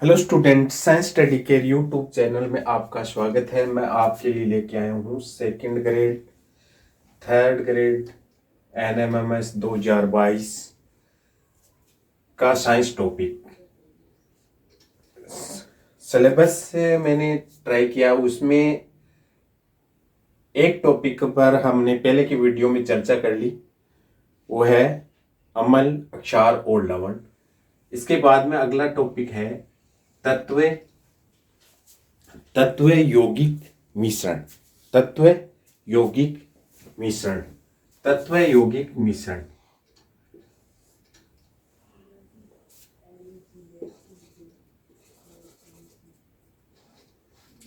Hello student, science study care YouTube channel में आपका स्वागत है। मैं आपके लिए लेके आया हूँ second grade, third grade NMMS 2022 का साइंस टॉपिक। सिलेबस से मैंने ट्राई किया, उसमें एक टॉपिक पर हमने पहले की वीडियो में चर्चा कर ली, वो है अम्ल, क्षार और लवण। इसके बाद में अगला टॉपिक है तत्व तत्व यौगिक मिश्रण। तत्व यौगिक मिश्रण। तत्व यौगिक मिश्रण।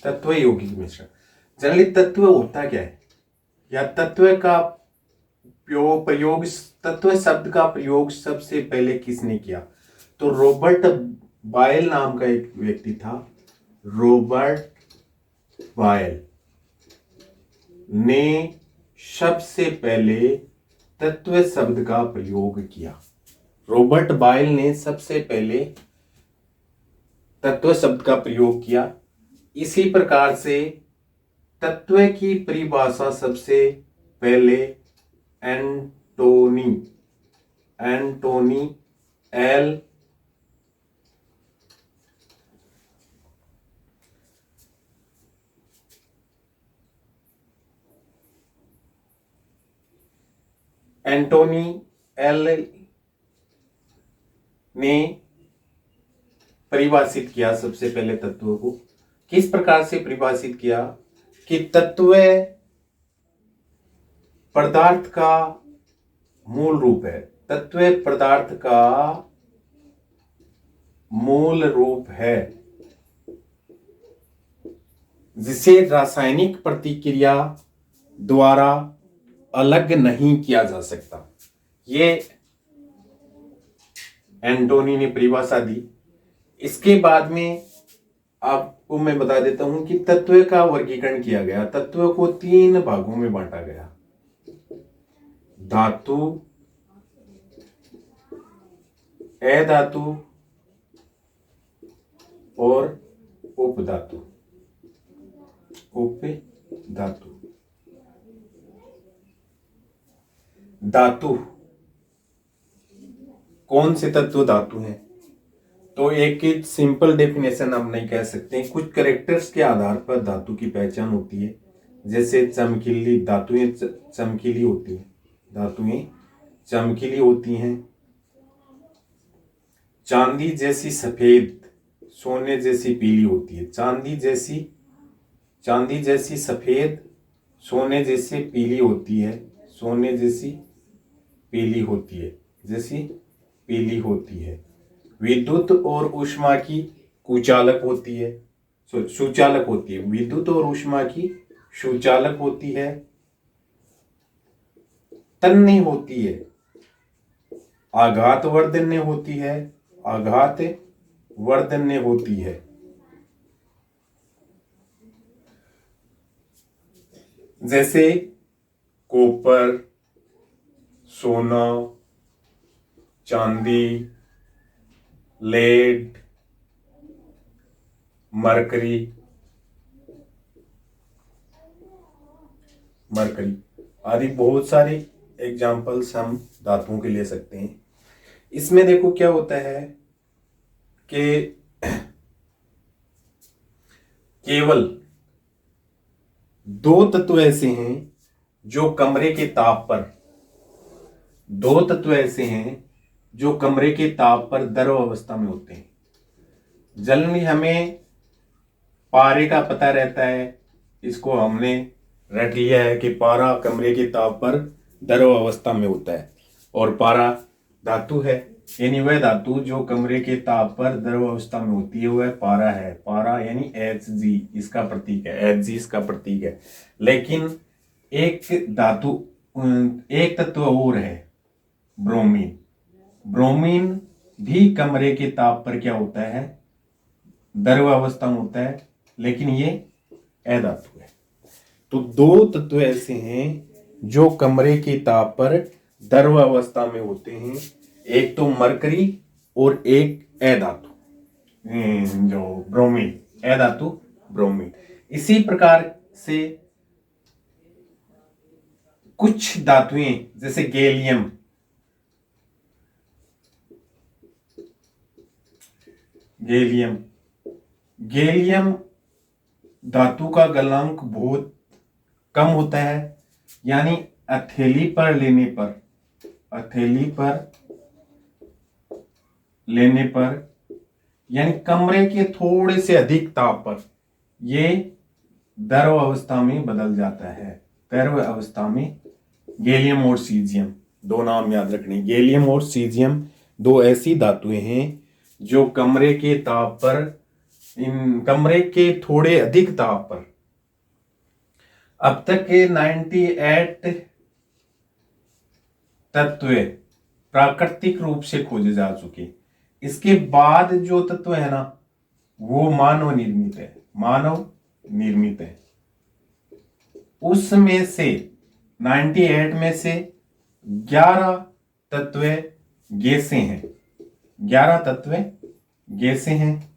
तत्व यौगिक मिश्रण। जनरली तत्व होता क्या है, या तत्व का प्रयोग, तत्व शब्द का प्रयोग सबसे पहले किसने किया? तो रॉबर्ट बायल नाम का एक व्यक्ति था। रॉबर्ट बायल ने सबसे पहले तत्व शब्द का प्रयोग किया। रॉबर्ट बायल ने सबसे पहले तत्व शब्द का प्रयोग किया। इसी प्रकार से तत्व की परिभाषा सबसे पहले एंटोनी एल एंटोनी एल ने परिभाषित किया सबसे पहले तत्व को। किस प्रकार से परिभाषित किया कि तत्व पदार्थ का मूल रूप है। तत्व पदार्थ का मूल रूप है जिसे रासायनिक प्रतिक्रिया द्वारा अलग नहीं किया जा सकता। ये एंटोनी ने परिभाषा दी। इसके बाद में आपको मैं बता देता हूं कि तत्व का वर्गीकरण किया गया। तत्व को 3 भागों में बांटा गया: धातु, अधातु और उपधातु। उपधातु। धातु, कौन से तत्व धातु हैं? तो एक सिंपल डेफिनेशन हम नहीं कह सकते। कुछ कैरेक्टर्स के आधार पर धातु की पहचान होती है। जैसे चमकीली धातुएं चमकीली होती हैं। धातुएं चमकीली होती हैं। चांदी जैसी सफेद, सोने जैसी पीली होती है। चांदी जैसी सफेद, सोने जैसी पीली होती है। सोने जैसी पीली होती है। विद्युत और ऊष्मा की कुचालक होती है, सुचालक होती है। विद्युत और ऊष्मा की सुचालक होती है। तन्य होती है। आघातवर्धन्य होती है। आघातवर्धन्य होती है। जैसे कॉपर, सोना, चांदी, लेड, मरकरी आदि बहुत सारे एग्जाम्पल्स हम धातुओं के ले सकते हैं। इसमें देखो क्या होता है कि केवल 2 तत्व ऐसे हैं जो कमरे के ताप पर द्रव अवस्था में होते हैं। जनरली हमें पारे का पता रहता है, इसको हमने रट लिया है कि पारा कमरे के ताप पर द्रव अवस्था में होता है, और पारा धातु है। यानी वह धातु जो कमरे के ताप पर द्रव अवस्था में होती है वह पारा है। पारा यानी Hg इसका प्रतीक है। Hg इसका प्रतीक है। लेकिन एक तत्व और है, ब्रोमीन। ब्रोमीन भी कमरे के ताप पर क्या होता है? द्रव अवस्था में होता है, लेकिन ये अधातु है। तो 2 तत्व ऐसे हैं जो कमरे के ताप पर द्रव अवस्था में होते हैं, एक तो मरकरी और एक अधातु। जो ब्रोमीन, ए धातु ब्रोमीन। इसी प्रकार से कुछ धातुएं जैसे गैलियम, गैलियम गैलियम धातु का गलनांक बहुत कम होता है, यानी हथेली पर लेने पर यानी कमरे के थोड़े से अधिक ताप पर ये द्रव अवस्था में बदल जाता है। द्रव अवस्था में गैलियम और सीजियम, दो नाम याद रखने, गैलियम और सीजियम दो ऐसी धातुएं हैं जो कमरे के ताप पर, कमरे के थोड़े अधिक ताप पर, अब तक के 98 तत्व प्राकृतिक रूप से खोजे जा चुके। इसके बाद जो तत्व है ना वो मानव निर्मित है। उसमें से 98 में से 11 तत्व गैसें हैं, 11 तत्व गैसें हैं,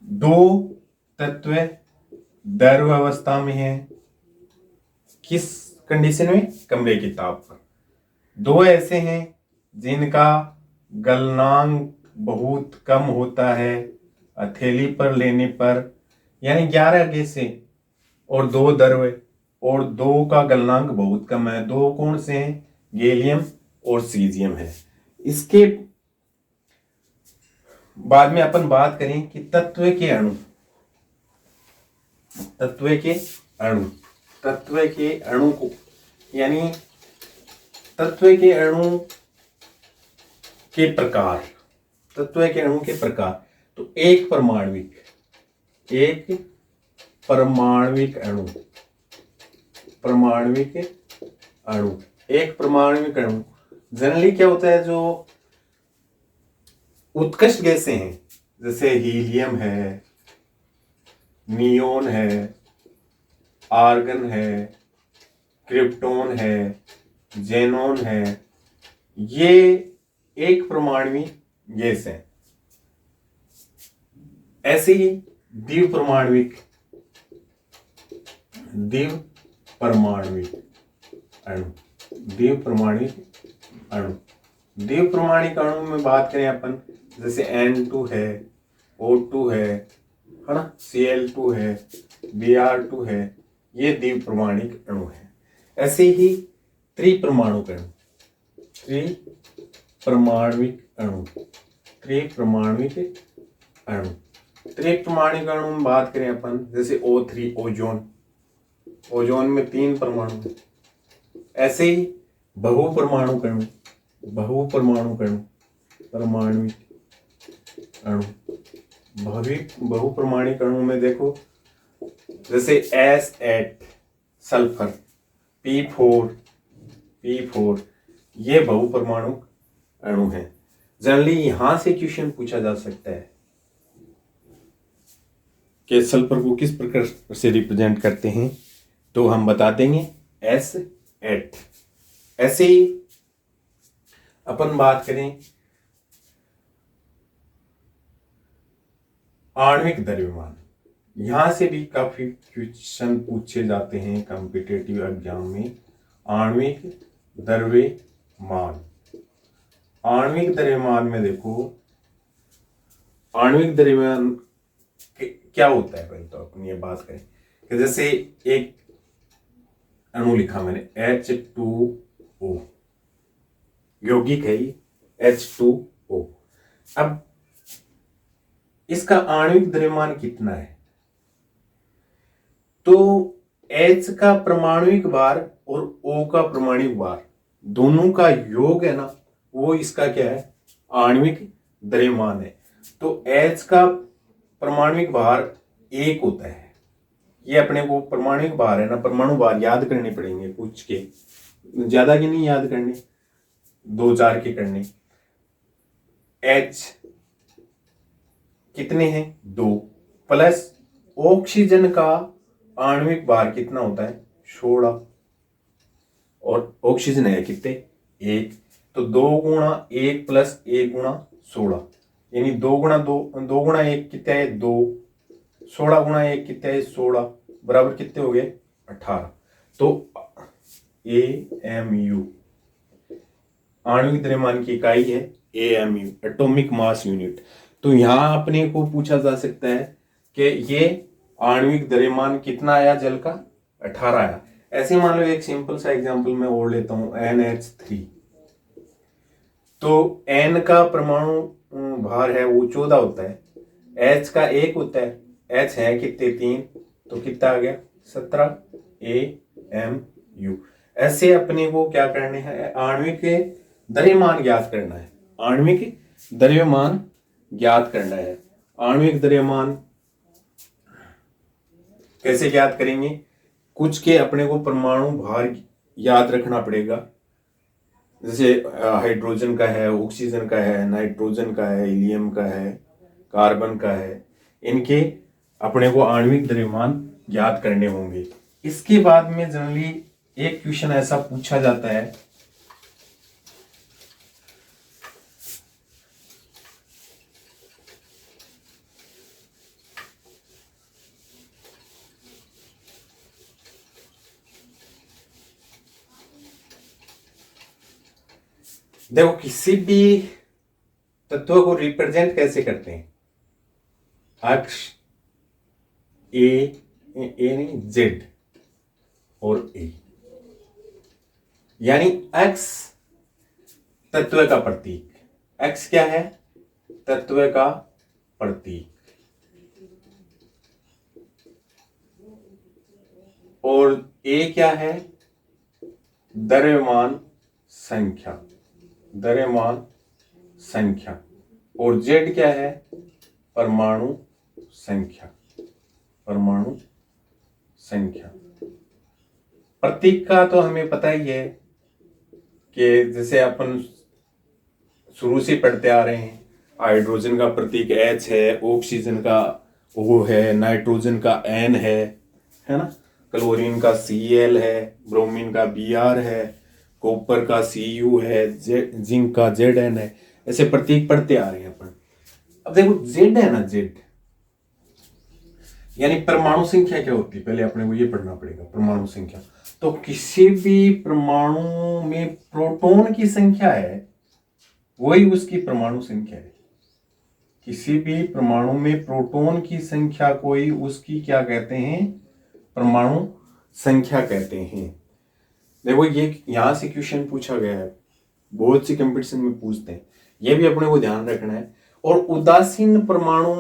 2 तत्व द्रव अवस्था में है। किस कंडीशन में? कमरे के ताप पर। 2 ऐसे हैं जिनका गलनांक बहुत कम होता है हथेली पर लेने पर, यानी 11 गैसें और 2 द्रव, और 2 का गलनांक बहुत कम है। 2 कौन से हैं? गैलियम और सीजियम है। इसके बाद में अपन बात करें कि तत्व के अणु को, यानी तत्व के अणु के प्रकार, तो एक परमाणविक अणु जनरली क्या होता है, जो उत्कृष्ट गैसें हैं जैसे हीलियम है, नियोन है, आर्गन है, क्रिप्टोन है, जेनोन है, ये एक परमाणु गैस है। ऐसे ही द्विपरमाणविक अणु में बात करें अपन, जैसे N2 है, O2 है ना, Cl2 है, Br2 है, ये द्विपरमाणिक अणु है। ऐसे ही त्रिपरमाणुक अणु में बात करें अपन, जैसे O3 ओजोन में 3 परमाणु है। ऐसे ही बहुपरमाणुक अणु में देखो, जैसे S8 सल्फर, P4 ये बहुपरमाणुक अणु है। जनरली यहां से क्वेश्चन पूछा जा सकता है कि सल्फर को किस प्रकार से रिप्रेजेंट करते हैं, तो हम बता देंगे S8। ऐसे ही अपन बात करें आणविक द्रव्यमान, यहां से भी काफी क्वेश्चन पूछे जाते हैं कॉम्पिटिटिव एग्जाम में। आणविक द्रव्यमान में देखो, आणविक द्रव्यमान क्या होता है, पहले तो अपन ये बात करें कि जैसे एक अणु लिखा मैंने H2O, यौगिक है ये H2O। अब इसका आणविक द्रव्यमान कितना है, तो H का परमाणुिक भार और O का परमाणुिक भार दोनों का योग है ना, वो इसका क्या है, आणविक द्रव्यमान है। तो H का परमाणुिक भार 1 होता है। ये अपने को परमाणुिक भार है ना, परमाणु भार याद करने पड़ेंगे पूछ के, ज्यादा के नहीं याद करने, 2-4 के करने। H कितने हैं, 2, प्लस ऑक्सीजन का आणविक भार कितना होता है, 16, और ऑक्सीजन है कितने, 1, तो 2 गुणा 1 प्लस 1 गुणा 16, यानी 2 गुणा 1 कितना है 2, 16 गुणा 1 कितना है 16, बराबर कितने हो गए 18। तो AMU आणविक द्रव्यमान की इकाई है AMU, एटॉमिक मास यूनिट। तो यहां अपने को पूछा जा सकता है कि ये आणविक द्रव्यमान कितना आया जल का, 18 आया। ऐसे मान लो एक सिंपल सा एग्जांपल मैं और लेता हूं, NH3। तो N का परमाणु भार है वो 14 होता है, H का 1 होता है, H है कितने 3, तो कितना आ गया 17 AMU। ऐसे अपने को क्या करने हैं, आणविक द्रव्यमान ज्ञात करना है, आणविक द्रव्यमान ज्ञात करना है। आणविक द्रव्यमान कैसे ज्ञात करेंगे, कुछ के अपने को परमाणु भार याद रखना पड़ेगा, जैसे हाइड्रोजन का है, ऑक्सीजन का है, नाइट्रोजन का है, हीलियम का है, कार्बन का है, इनके अपने को आणविक द्रव्यमान ज्ञात करने होंगे। इसके बाद में जनरली एक क्वेश्चन ऐसा पूछा जाता है, देखो किसी भी तत्व को रिप्रेजेंट कैसे करते हैं, अक्ष ए नहीं जेड और ए, यानी एक्स तत्व का प्रतीक, एक्स क्या है तत्व का प्रतीक, और ए क्या है द्रव्यमान संख्या, द्रव्यमान संख्या, और जेड क्या है परमाणु संख्या, परमाणु संख्या। प्रतीक का तो हमें पता ही है कि जैसे अपन शुरू से पढ़ते आ रहे हैं, हाइड्रोजन का प्रतीक H है, ऑक्सीजन का O है, नाइट्रोजन का N है ना, क्लोरीन का Cl है, ब्रोमीन का Br है, कॉपर का Cu है, जिंक का Zn है, ऐसे प्रतीक पढ़ते आ रहे हैं अपन। अब देखो Z है ना, Z यानी परमाणु संख्या क्या होती है, पहले अपने को ये पढ़ना पड़ेगा परमाणु संख्या। तो किसी भी परमाणु में प्रोटॉन की संख्या है वही उसकी परमाणु संख्या है, किसी भी परमाणु में प्रोटॉन की संख्या कोई उसकी क्या कहते हैं परमाणु संख्या कहते हैं। देखो ये यहां से क्वेश्चन पूछा गया है, बहुत सी कंपटीशन में पूछते हैं, ये भी अपने को ध्यान रखना है। और उदासीन परमाणु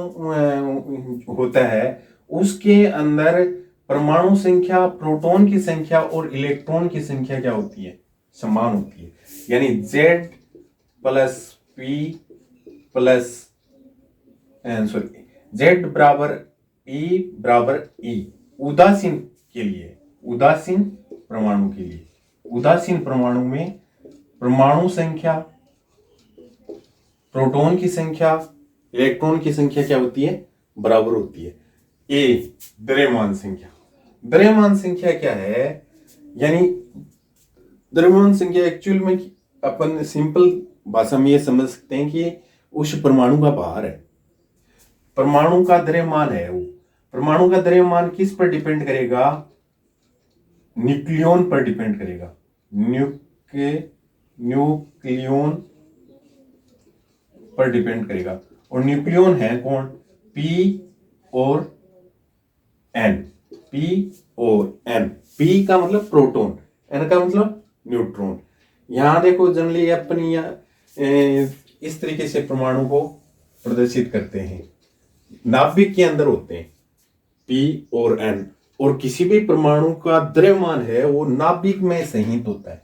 होता है उसके अंदर परमाणु संख्या प्रोटॉन की संख्या और इलेक्ट्रॉन की संख्या क्या होती है समान होती है, यानी Z plus P plus Z बराबर E बराबर E उदासीन के लिए, उदासीन परमाणु के लिए, उदासीन परमाणु में परमाणु संख्या प्रोटॉन की संख्या इलेक्ट्रॉन की संख्या क्या होती है बराबर होती है। ए द्रव्यमान संख्या, द्रव्यमान संख्या क्या है, यानी द्रव्यमान संख्या एक्चुअल में अपन सिंपल भाषा में ये समझ सकते हैं कि उस परमाणु का भार है, परमाणु का द्रव्यमान है। वो परमाणु का द्रव्यमान किस पर डिपेंड करेगा, न्यूक्लियन पर डिपेंड करेगा, न्यूक्लियन पर डिपेंड करेगा। और न्यूक्लियन है कौन, P और N, P और N, P का मतलब प्रोटॉन, N का मतलब न्यूट्रॉन। यहां देखो जनरली अपनी इस तरीके से परमाणु को प्रदर्शित करते हैं, नाभिक के अंदर होते हैं P और N, और किसी भी परमाणु का द्रव्यमान है वो नाभिक में संहित होता है,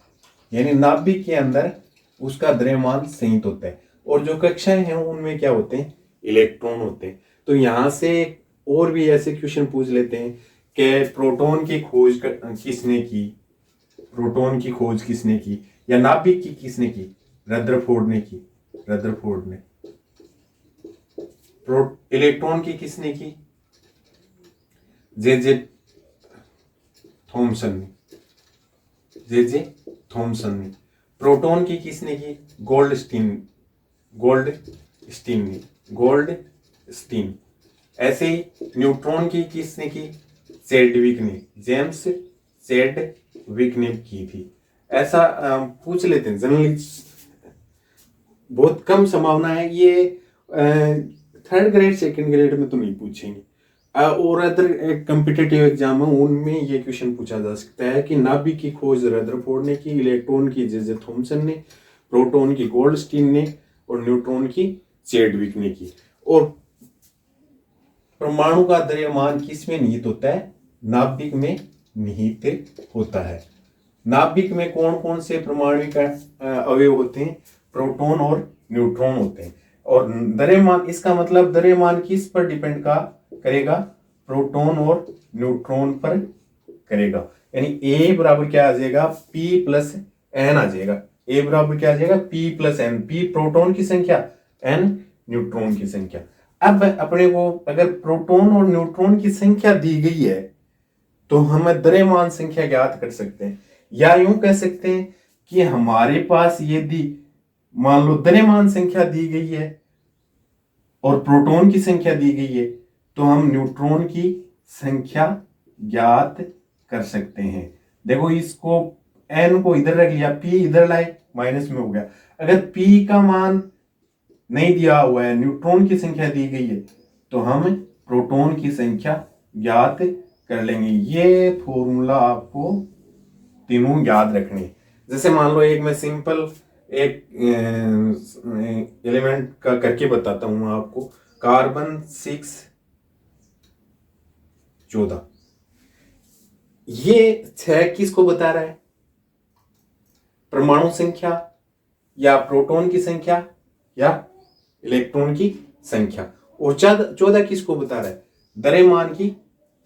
यानी नाभिक के अंदर उसका द्रव्यमान संहित होता है। और जो कक्षाएं हैं उनमें क्या होते हैं इलेक्ट्रॉन होते हैं। तो यहां से और भी ऐसे क्वेश्चन पूछ लेते हैं कि प्रोटॉन की खोज किसने की, प्रोटॉन की खोज किसने की, या नाभिक की किसने की, रदरफोर्ड ने की, रदरफोर्ड ने। इलेक्ट्रॉन की किसने की, जे थॉमसन ने, जे थॉमसन ने। प्रोटॉन की किसने की, गोल्डस्टीन ने। Goldstein. ऐसे ही न्यूट्रॉन की किसने की? चैडविक ने, जेम्स चैडविक ने की थी। ऐसा पूछ लेते हैं जनरली, बहुत कम संभावना है ये। थर्ड ग्रेड सेकंड ग्रेड में तो नहीं पूछेंगे। और अदर कॉम्पिटिटिव एग्जाम है उनमें ये क्वेश्चन पूछा जा सकता है कि नाभिक की खोज रदरफोर्ड ने की, इलेक्ट्रॉन की जे जे थॉमसन ने, प्रोटॉन की गोल्डस्टीन ने और न्यूट्रॉन की चैडविक ने की। और परमाणु का द्रव्यमान किस में निहित होता है? नाभिक में निहित होता है। नाभिक में कौन कौन से परमाणु का अवयव होते हैं? प्रोटॉन और न्यूट्रॉन होते हैं। और द्रव्यमान, इसका मतलब द्रव्यमान किस पर डिपेंड का करेगा? प्रोटॉन और न्यूट्रॉन पर करेगा। यानी ए बराबर क्या आ जाएगा? पी प्लस एन आ जाएगा। ए बराबर क्या आ जाएगा? P plus N. P proton की संख्या, एन न्यूट्रॉन की संख्या। अब अपने को अगर प्रोटॉन और न्यूट्रॉन की संख्या दी गई है तो हम द्रव्यमान संख्या ज्ञात कर सकते हैं। या यूं कह सकते हैं कि हमारे पास यदि मान लो द्रव्यमान संख्या दी गई है और प्रोटॉन की संख्या दी गई है तो हम न्यूट्रॉन की संख्या ज्ञात कर सकते हैं। देखो इसको एन को इधर रख लिया, पी इधर लाए, माइनस में हो गया। अगर पी का मान नहीं दिया हुआ है, न्यूट्रॉन की संख्या दी गई है, तो हम प्रोटॉन की संख्या ज्ञात कर लेंगे। ये फॉर्मूला आपको तीनों याद रखने। जैसे मान लो एक मैं सिंपल एक एलिमेंट का करके बताता हूं आपको। कार्बन 614, ये 6 किसको बता रहा है? परमाणु संख्या या प्रोटॉन की संख्या या इलेक्ट्रॉन की संख्या। और 14 किसको बता रहा है? द्रव्यमान की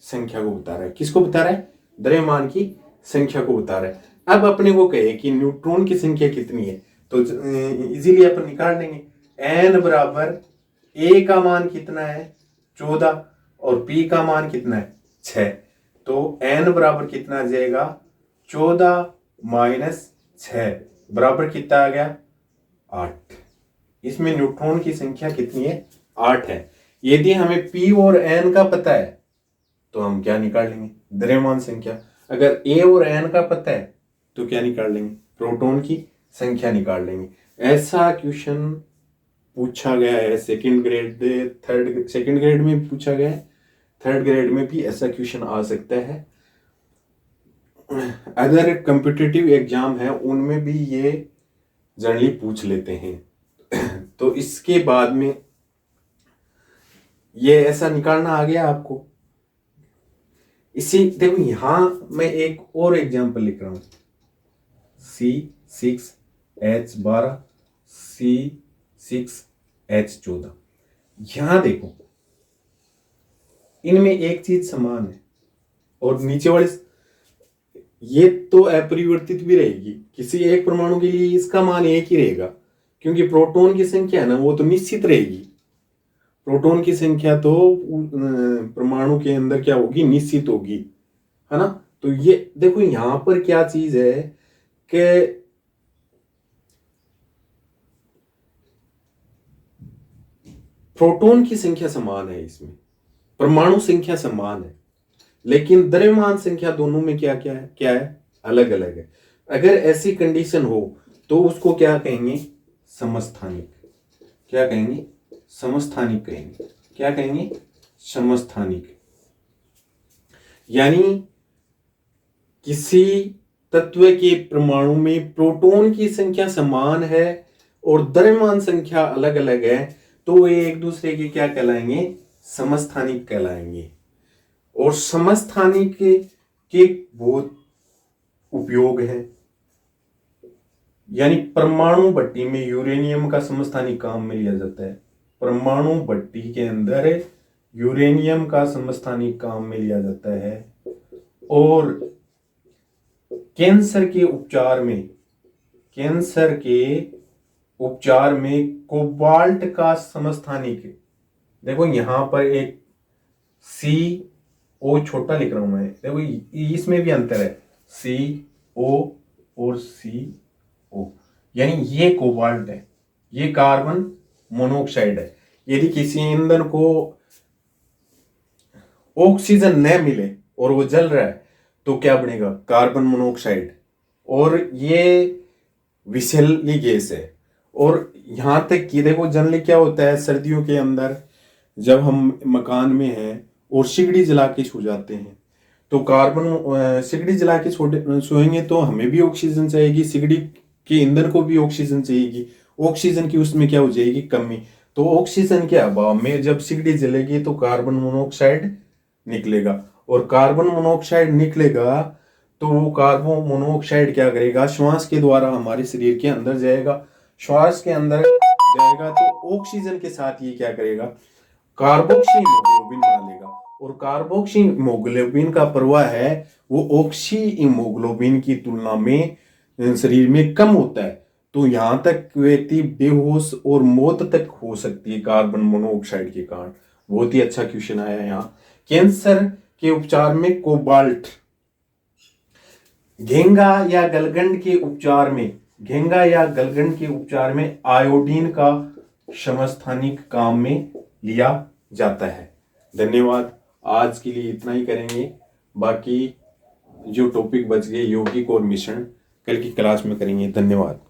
संख्या को बता रहा है। किसको बता रहा है? द्रव्यमान की संख्या को बता रहा है। अब अपने को कहे कि न्यूट्रॉन की संख्या कितनी है तो इजीली अपन निकाल लेंगे। एन बराबर ए का मान कितना है? 14 और पी का मान कितना है? 6। तो एन बराबर कितना आ जाएगा? 14 माइनस 6 बराबर कितना आ गया? 8। इसमें न्यूट्रॉन की संख्या कितनी है? 8 है। यदि हमें पी और एन का पता है तो हम क्या निकाल लेंगे? द्रव्यमान संख्या। अगर ए और एन का पता है तो क्या निकाल लेंगे? प्रोटॉन की संख्या निकाल लेंगे। ऐसा क्वेश्चन पूछा गया है सेकंड ग्रेड, सेकंड ग्रेड में भी पूछा गया है, थर्ड ग्रेड में भी ऐसा क्वेश्चन आ सकता है। अदर कॉम्पिटिटिव एग्जाम है उनमें भी ये जनरली पूछ लेते हैं। तो इसके बाद में ये ऐसा निकालना आ गया आपको। इसी देखो यहां मैं एक और एग्जांपल लिख रहा हूं। C6H12 C6H14। यहां देखो इनमें एक चीज समान है और नीचे वाले ये तो अपरिवर्तित भी रहेगी। किसी एक परमाणु के लिए इसका मान एक ही रहेगा क्योंकि प्रोटॉन की संख्या है ना वो तो निश्चित रहेगी। प्रोटॉन की संख्या तो परमाणु के अंदर क्या होगी? निश्चित होगी, है ना। तो ये देखो यहां पर क्या चीज है कि प्रोटॉन की संख्या समान है, इसमें परमाणु संख्या समान है, लेकिन द्रव्यमान संख्या दोनों में क्या क्या है? क्या है? अलग अलग है। अगर ऐसी कंडीशन हो तो उसको क्या कहेंगे? समस्थानिक। क्या कहेंगे? समस्थानिक कहेंगे। क्या कहेंगे? समस्थानिक। यानी किसी तत्व के परमाणु में प्रोटॉन की संख्या समान है और द्रव्यमान संख्या अलग अलग है तो वे एक दूसरे के क्या कहलाएंगे? समस्थानिक कहलाएंगे। और समस्थानिक के बहुत उपयोग है। यानी परमाणु भट्टी में यूरेनियम का समस्थानिक काम में लिया जाता है। परमाणु भट्टी के अंदर यूरेनियम का समस्थानिक काम में लिया जाता है। और कैंसर के उपचार में कोबाल्ट का समस्थानिक, देखो यहां पर एक CO छोटा लिख रहा हूं मैं, देखो इसमें भी अंतर है, CO और CO। यानी ये कोबाल्ट है, ये कार्बन मोनोऑक्साइड है। यदि किसी ईंधन को ऑक्सीजन न मिले और वो जल रहा है तो क्या बनेगा, कार्बन मोनोऑक्साइड। और ये विषैली गैस है। और यहां तक कि देखो जनरली क्या होता है सर्दियों के अंदर, जब हम मकान में हैं और सिगड़ी जला के सो जाते हैं तो सिगड़ी जला के सोएंगे तो हमें भी ऑक्सीजन चाहिएगी, सिगड़ी के ईंधन को भी ऑक्सीजन चाहिएगी। ऑक्सीजन की उसमें क्या हो जाएगी, कमी। तो ऑक्सीजन के अभाव में जब सिगड़ी जलेगी तो कार्बन मोनोऑक्साइड निकलेगा, और कार्बन मोनोऑक्साइड निकलेगा तो वो कार्बन मोनोऑक्साइड क्या करेगा, श्वास के द्वारा हमारे शरीर के अंदर जाएगा। श्वास के अंदर जाएगा तो ऑक्सीजन के साथ ये क्या करेगा, कार्बोक्सी हीमोग्लोबिन बना लेगा। और कार्बोक्सी हीमोग्लोबिन का प्रवाह है वो ऑक्सी हीमोग्लोबिन की तुलना में शरीर में कम होता है। तो यहां तक व्यक्ति बेहोश और मौत तक हो सकती है कार्बन मोनोऑक्साइड के कारण। बहुत ही अच्छा क्वेश्चन आया यहाँ। कैंसर के उपचार में कोबाल्ट, घेंगा या गलगंड के उपचार में आयोडीन का समस्थानिक काम में लिया जाता है। धन्यवाद। आज के लिए इतना ही करेंगे, बाकी जो टॉपिक बच गए यौगिक और मिश्रण कल की क्लास में करेंगे। धन्यवाद।